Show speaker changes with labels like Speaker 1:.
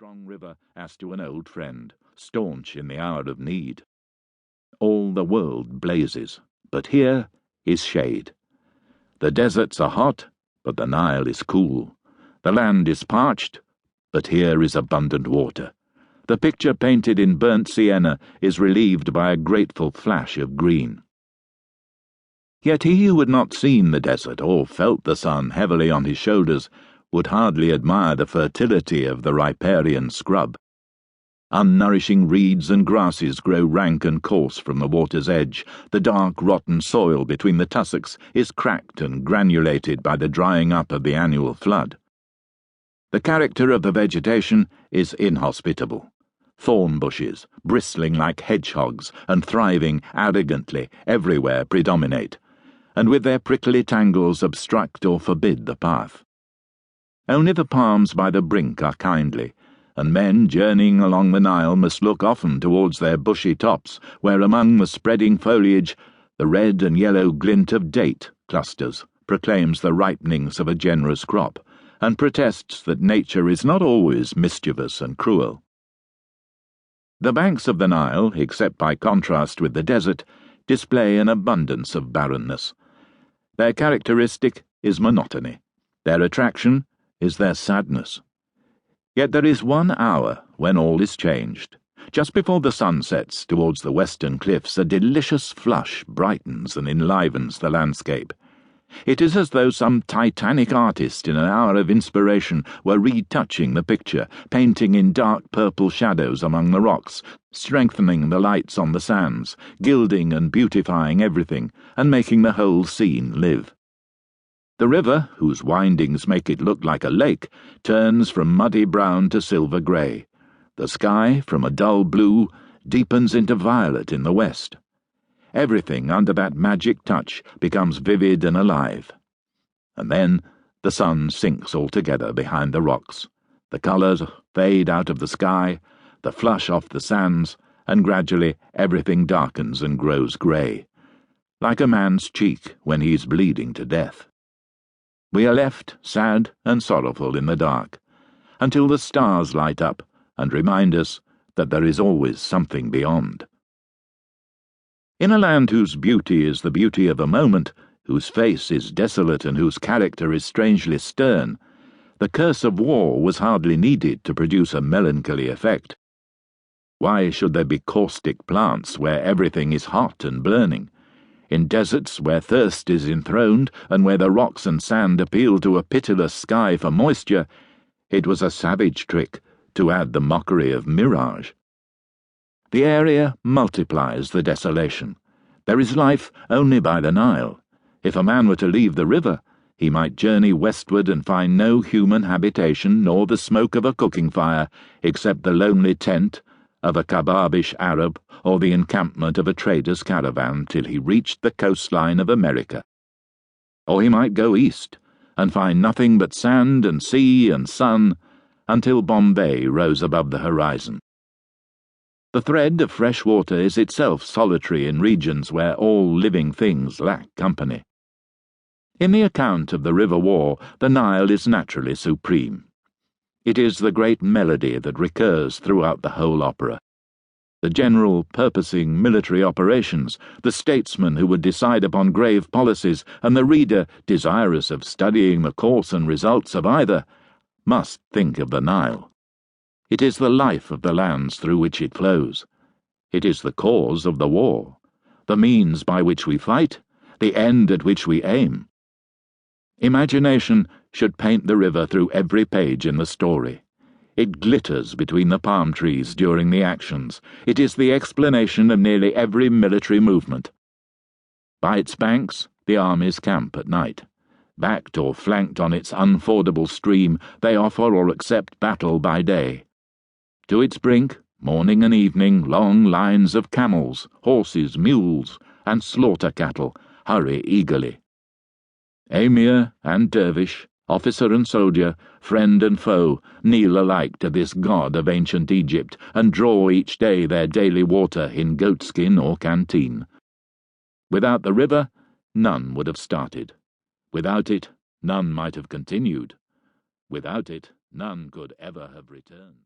Speaker 1: strong river as to an old friend, staunch in the hour of need. All the world blazes, but here is shade. The deserts are hot, but the Nile is cool. The land is parched, but here is abundant water. The picture painted in burnt sienna is relieved by a grateful flash of green. Yet he who had not seen the desert or felt the sun heavily on his shoulders would hardly admire the fertility of the riparian scrub. Unnourishing reeds and grasses grow rank and coarse from the water's edge. The dark, rotten soil between the tussocks is cracked and granulated by the drying up of the annual flood. The character of the vegetation is inhospitable. Thorn bushes, bristling like hedgehogs and thriving arrogantly everywhere, predominate, and with their prickly tangles obstruct or forbid the path. Only the palms by the brink are kindly, and men journeying along the Nile must look often towards their bushy tops, where among the spreading foliage the red and yellow glint of date clusters proclaims the ripenings of a generous crop, and protests that nature is not always mischievous and cruel. The banks of the Nile, except by contrast with the desert, display an abundance of barrenness. Their characteristic is monotony. Their attraction is their sadness. Yet there is 1 hour when all is changed. Just before the sun sets towards the western cliffs, a delicious flush brightens and enlivens the landscape. It is as though some titanic artist in an hour of inspiration were retouching the picture, painting in dark purple shadows among the rocks, strengthening the lights on the sands, gilding and beautifying everything, and making the whole scene live. The river, whose windings make it look like a lake, turns from muddy brown to silver grey. The sky, from a dull blue, deepens into violet in the west. Everything under that magic touch becomes vivid and alive. And then the sun sinks altogether behind the rocks. The colours fade out of the sky, the flush off the sands, and gradually everything darkens and grows grey, like a man's cheek when he is bleeding to death. We are left sad and sorrowful in the dark, until the stars light up and remind us that there is always something beyond. In a land whose beauty is the beauty of a moment, whose face is desolate and whose character is strangely stern, the curse of war was hardly needed to produce a melancholy effect. Why should there be caustic plants where everything is hot and burning? In deserts where thirst is enthroned and where the rocks and sand appeal to a pitiless sky for moisture, it was a savage trick to add the mockery of mirage. The area multiplies the desolation. There is life only by the Nile. If a man were to leave the river, he might journey westward and find no human habitation nor the smoke of a cooking fire, except the lonely tent of a kababish Arab or the encampment of a trader's caravan till he reached the coastline of America. Or he might go east and find nothing but sand and sea and sun until Bombay rose above the horizon. The thread of fresh water is itself solitary in regions where all living things lack company. In the account of the river war, the Nile is naturally supreme. It is the great melody that recurs throughout the whole opera. The general purposing military operations, the statesman who would decide upon grave policies, and the reader, desirous of studying the course and results of either, must think of the Nile. It is the life of the lands through which it flows. It is the cause of the war, the means by which we fight, the end at which we aim. Imagination should paint the river through every page in the story. It glitters between the palm trees during the actions. It is the explanation of nearly every military movement. By its banks, the armies camp at night. Backed or flanked on its unfordable stream, they offer or accept battle by day. To its brink, morning and evening, long lines of camels, horses, mules, and slaughter cattle hurry eagerly. Emir and dervish, officer and soldier, friend and foe, kneel alike to this god of ancient Egypt and draw each day their daily water in goatskin or canteen. Without the river, none would have started. Without it, none might have continued. Without it, none could ever have returned.